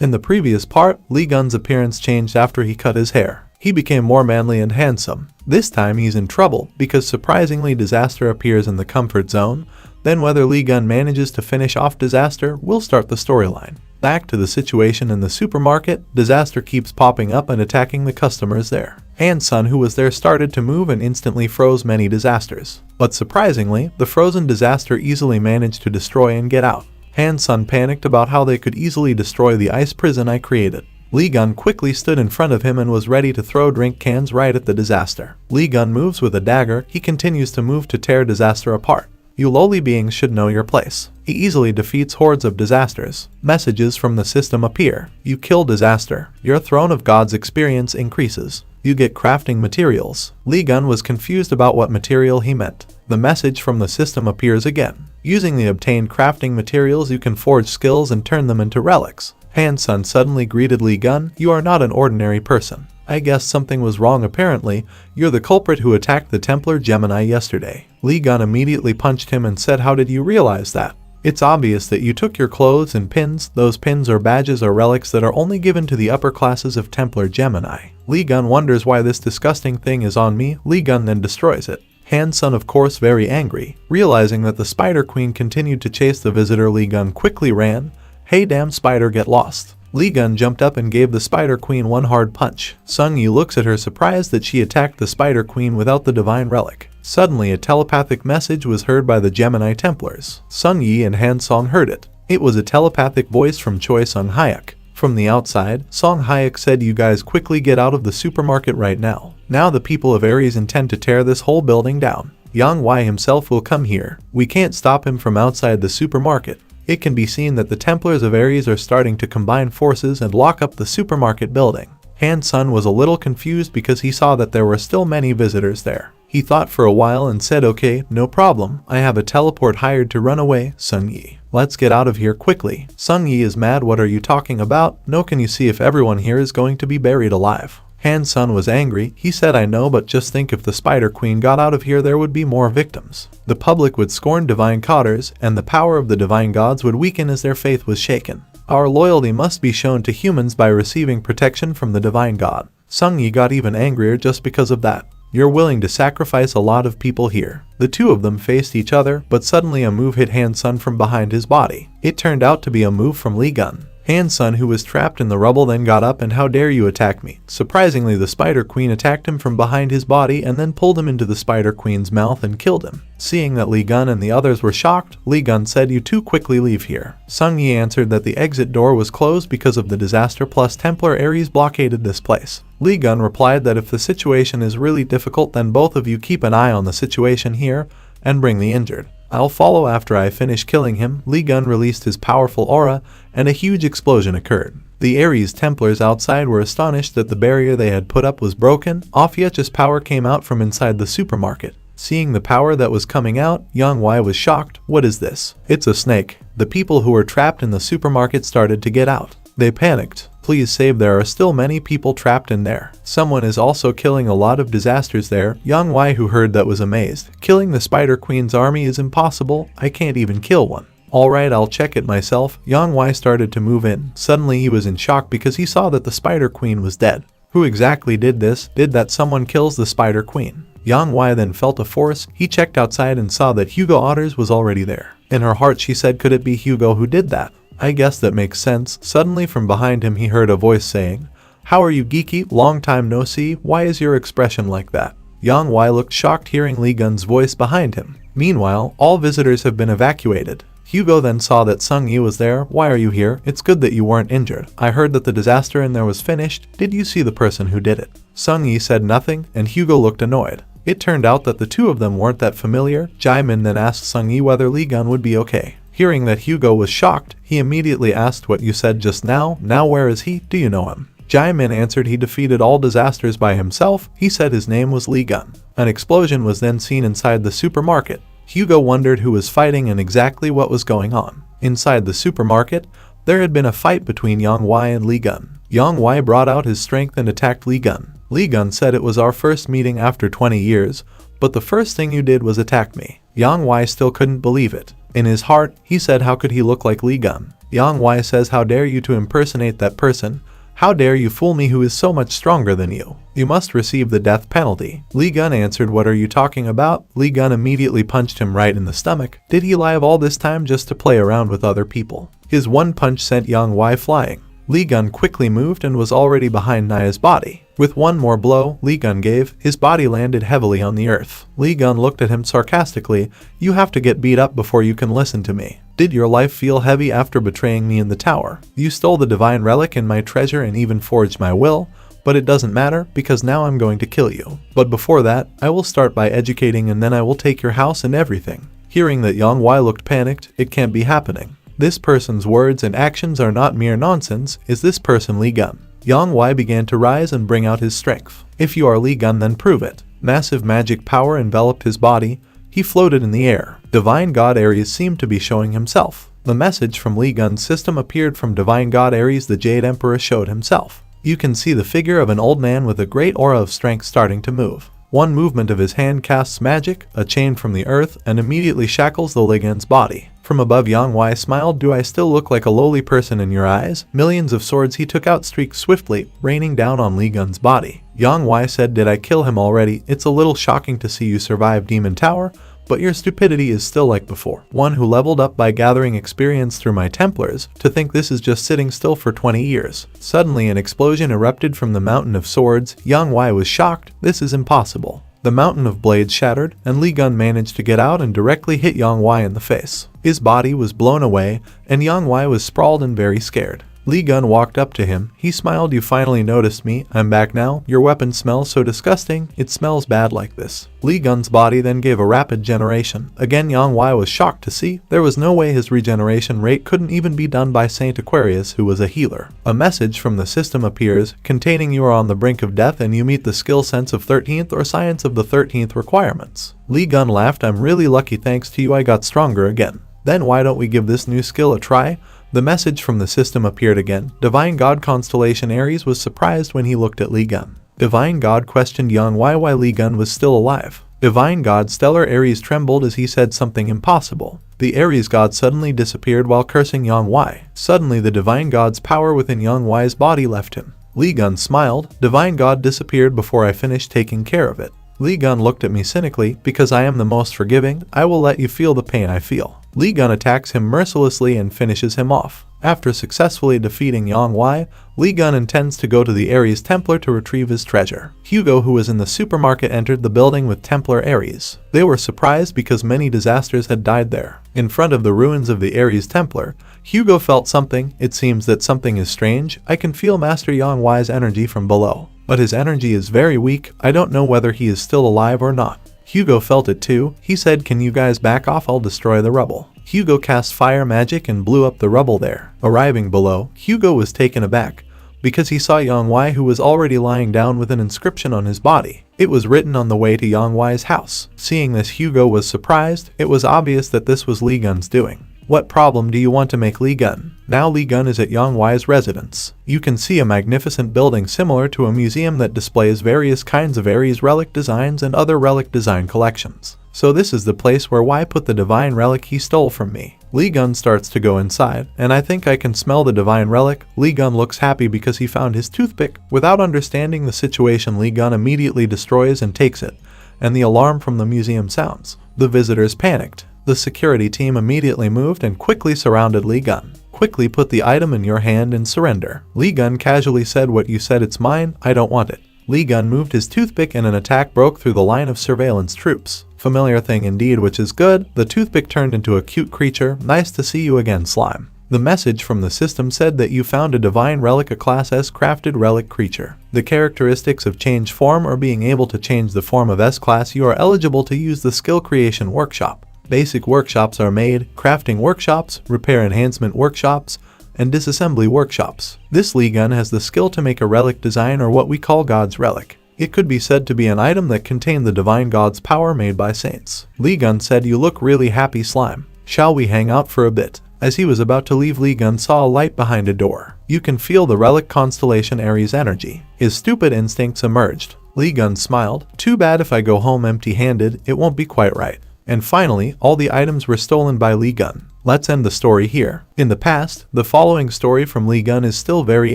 In the previous part, Lee Gun's appearance changed after he cut his hair. He became more manly and handsome. This time he's in trouble because surprisingly Disaster appears in the comfort zone. Then whether Lee Gun manages to finish off Disaster will start the storyline. Back to the situation in the supermarket, Disaster keeps popping up and attacking the customers there. Han-sun, who was there, started to move and instantly froze many Disasters. But surprisingly, the frozen Disaster easily managed to destroy and get out. Han-sun panicked about how they could easily destroy the ice prison I created. Lee Gun quickly stood in front of him and was ready to throw drink cans right at the Disaster. Lee Gun moves with a dagger. He continues to move to tear Disaster apart. You lowly beings should know your place. He easily defeats hordes of Disasters. Messages from the system appear. You kill Disaster. Your Throne of Gods experience increases. You get crafting materials. Lee Gun was confused about what material he meant. The message from the system appears again. Using the obtained crafting materials you can forge skills and turn them into relics. Han-sun suddenly greeted Lee Gun. You are not an ordinary person. I guess something was wrong apparently. You're the culprit who attacked the Templar Gemini yesterday. Lee Gun immediately punched him and said, how did you realize that? It's obvious that you took your clothes and pins. Those pins or badges or relics that are only given to the upper classes of Templar Gemini. Lee Gun wonders why this disgusting thing is on me. Lee Gun then destroys it. Han-sun, of course, very angry. Realizing that the Spider Queen continued to chase the visitor, Lee Gun quickly ran. Hey damn spider, get lost. Lee Gun jumped up and gave the Spider Queen one hard punch. Sung-yi looks at her surprised that she attacked the Spider Queen without the divine relic. Suddenly a telepathic message was heard by the Gemini Templars. Sung-yi and Han-song heard it. It was a telepathic voice from Choi Sung-hyuk. From the outside, Song-hyuk said, you guys quickly get out of the supermarket right now. Now the people of Aries intend to tear this whole building down. Yang Wei himself will come here. We can't stop him from outside the supermarket. It can be seen that the Templars of Aries are starting to combine forces and lock up the supermarket building. Han-sun was a little confused because he saw that there were still many visitors there. He thought for a while and said, okay, no problem. I have a teleport hired to run away. Sung-yi, let's get out of here quickly. Sung-yi is mad. What are you talking about? No, can you see if everyone here is going to be buried alive? Han-sun was angry. He said, I know, but just think if the Spider Queen got out of here there would be more victims. The public would scorn divine cotters, and the power of the divine gods would weaken as their faith was shaken. Our loyalty must be shown to humans by receiving protection from the divine god. Sung-yi got even angrier just because of that. You're willing to sacrifice a lot of people here. The two of them faced each other, but suddenly a move hit Han-sun from behind his body. It turned out to be a move from Lee Gun. Han-sun, who was trapped in the rubble, then got up and how dare you attack me. Surprisingly, the Spider Queen attacked him from behind his body and then pulled him into the Spider Queen's mouth and killed him. Seeing that Lee Gun and the others were shocked, Lee Gun said, you two quickly leave here. Sung-yi answered that the exit door was closed because of the Disaster plus Templar Aries blockaded this place. Lee Gun replied that if the situation is really difficult then both of you keep an eye on the situation here and bring the injured. I'll follow after I finish killing him. Lee Gun released his powerful aura, and a huge explosion occurred. The Aries Templars outside were astonished that the barrier they had put up was broken. Ophiuch's power came out from inside the supermarket. Seeing the power that was coming out, Yang Wei was shocked. What is this? It's a snake. The people who were trapped in the supermarket started to get out. They panicked. Please save, there are still many people trapped in there. Someone is also killing a lot of Disasters there. Yang Wei, who heard that, was amazed. Killing the Spider Queen's army is impossible. I can't even kill one. Alright, I'll check it myself. Yang Wei started to move in. Suddenly he was in shock because he saw that the Spider Queen was dead. Who exactly did this? Did that someone kills the Spider Queen? Yang Wei then felt a force. He checked outside and saw that Hugo Otters was already there. In her heart she said, could it be Hugo who did that? I guess that makes sense. Suddenly from behind him he heard a voice saying, how are you, geeky? Long time no see. Why is your expression like that? Yang Wei looked shocked hearing Lee Gun's voice behind him. Meanwhile, all visitors have been evacuated. Hugo then saw that Sung-yi was there. Why are you here? It's good that you weren't injured. I heard that the disaster in there was finished. Did you see the person who did it? Sung-yi said nothing, and Hugo looked annoyed. It turned out that the two of them weren't that familiar. Jae-min then asked Sung-yi whether Lee Gun would be okay. Hearing that Hugo was shocked, he immediately asked what you said just now. Now where is he? Do you know him? Jae-min answered he defeated all disasters by himself. He said his name was Lee Gun. An explosion was then seen inside the supermarket. Hugo wondered who was fighting and exactly what was going on. Inside the supermarket, there had been a fight between Yang Wei and Lee Gun. Yang Wei brought out his strength and attacked Lee Gun. Lee Gun said, it was our first meeting after 20 years, but the first thing you did was attack me. Yang Wei still couldn't believe it. In his heart, he said, how could he look like Lee Gun? Yang Wai says, how dare you to impersonate that person? How dare you fool me who is so much stronger than you? You must receive the death penalty. Li Gun answered, what are you talking about? Li Gun immediately punched him right in the stomach. Did he lie all this time just to play around with other people? His one punch sent Yang Wai flying. Li Gun quickly moved and was already behind Naya's body. With one more blow Li Gun gave, his body landed heavily on the earth. Li Gun looked at him sarcastically. You have to get beat up before you can listen to me. Did your life feel heavy after betraying me in the tower? You stole the divine relic and my treasure and even forged my will, but it doesn't matter because now I'm going to kill you. But before that, I will start by educating and then I will take your house and everything. Hearing that Yang Wai looked panicked, it can't be happening. This person's words and actions are not mere nonsense. Is this person Li Gun? Yang Wai began to rise and bring out his strength. If you are Li Gun, then prove it. Massive magic power enveloped his body. He floated in the air. Divine God Ares seemed to be showing himself. The message from Li Gun's system appeared from Divine God Ares. The Jade Emperor showed himself. You can see the figure of an old man with a great aura of strength starting to move. One movement of his hand casts magic, a chain from the earth, and immediately shackles the Li Gun's body. From above, Yang Wai smiled. Do I still look like a lowly person in your eyes? Millions of swords he took out streaked swiftly, raining down on Li Gun's body. Yang Wai said, did I kill him already? It's a little shocking to see you survive Demon Tower, but your stupidity is still like before. One who leveled up by gathering experience through my Templars, to think this is just sitting still for 20 years. Suddenly an explosion erupted from the mountain of swords. Yang Wai was shocked. This is impossible. The mountain of blades shattered, and Li Gun managed to get out and directly hit Yang Wai in the face. His body was blown away, and Yang Wai was sprawled and very scared. Li Gun walked up to him. He smiled. You finally noticed me. I'm back now. Your weapon smells so disgusting. It smells bad like this. Li Gun's body then gave a rapid generation. Again, Yang Wai was shocked to see there was no way his regeneration rate couldn't even be done by Saint Aquarius, who was a healer. A message from the system appears containing you are on the brink of death and you meet the skill sense of 13th or science of the 13th requirements. Li Gun laughed. I'm really lucky. Thanks to you I got stronger again. Then why don't we give this new skill a try? The message from the system appeared again. Divine God Constellation Ares was surprised when he looked at Li Gun. Divine God questioned Yang Wai why Li Gun was still alive. Divine God Stellar Ares trembled as he said something impossible. The Ares God suddenly disappeared while cursing Yang Wai. Suddenly the Divine God's power within Yang Wai's body left him. Li Gun smiled. Divine God disappeared before I finished taking care of it. Li Gun looked at me cynically. Because I am the most forgiving, I will let you feel the pain I feel. Li Gun attacks him mercilessly and finishes him off. After successfully defeating Yang Wai, Li Gun intends to go to the Ares Templar to retrieve his treasure. Hugo, who was in the supermarket, entered the building with Templar Ares. They were surprised because many disasters had died there. In front of the ruins of the Ares Templar, Hugo felt something. It seems that something is strange. I can feel Master Yang Wai's energy from below, but his energy is very weak. I don't know whether he is still alive or not. Hugo felt it too. He said, can you guys back off? I'll destroy the rubble. Hugo cast fire magic and blew up the rubble there. Arriving below, Hugo was taken aback because he saw Yang Wai, who was already lying down with an inscription on his body. It was written on the way to Yang Wai's house. Seeing this, Hugo was surprised. It was obvious that this was Li Gun's doing. What problem do you want to make Li Gun? Now Li Gun is at Yang Wai's residence. You can see a magnificent building similar to a museum that displays various kinds of Ares relic designs and other relic design collections. So this is the place where Wai put the divine relic he stole from me. Li Gun starts to go inside, and I think I can smell the divine relic. Li Gun looks happy because he found his toothpick. Without understanding the situation, Li Gun immediately destroys and takes it, and the alarm from the museum sounds. The visitors panicked. The security team immediately moved and quickly surrounded Li Gun. Quickly put the item in your hand and surrender. Li Gun casually said, what you said, it's mine, I don't want it. Li Gun moved his toothpick and an attack broke through the line of surveillance troops. Familiar thing indeed, which is good. The toothpick turned into a cute creature. Nice to see you again, Slime. The message from the system said that you found a divine relic, a class S crafted relic creature. The characteristics of change form or being able to change the form of S class. You are eligible to use the skill creation workshop. Basic workshops are made, crafting workshops, repair enhancement workshops, and disassembly workshops. This Li Gun has the skill to make a relic design, or what we call God's relic. It could be said to be an item that contained the divine God's power made by saints. Li Gun said, you look really happy, Slime. Shall we hang out for a bit? As he was about to leave, Li Gun saw a light behind a door. You can feel the relic constellation Ares energy. His stupid instincts emerged. Li Gun smiled. Too bad if I go home empty-handed, it won't be quite right. And finally, all the items were stolen by Li Gun. Let's end the story here. In the past, the following story from Lee Gun is still very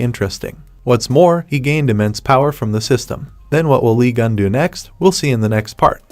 interesting. What's more, he gained immense power from the system. Then what will Lee Gun do next? We'll see in the next part.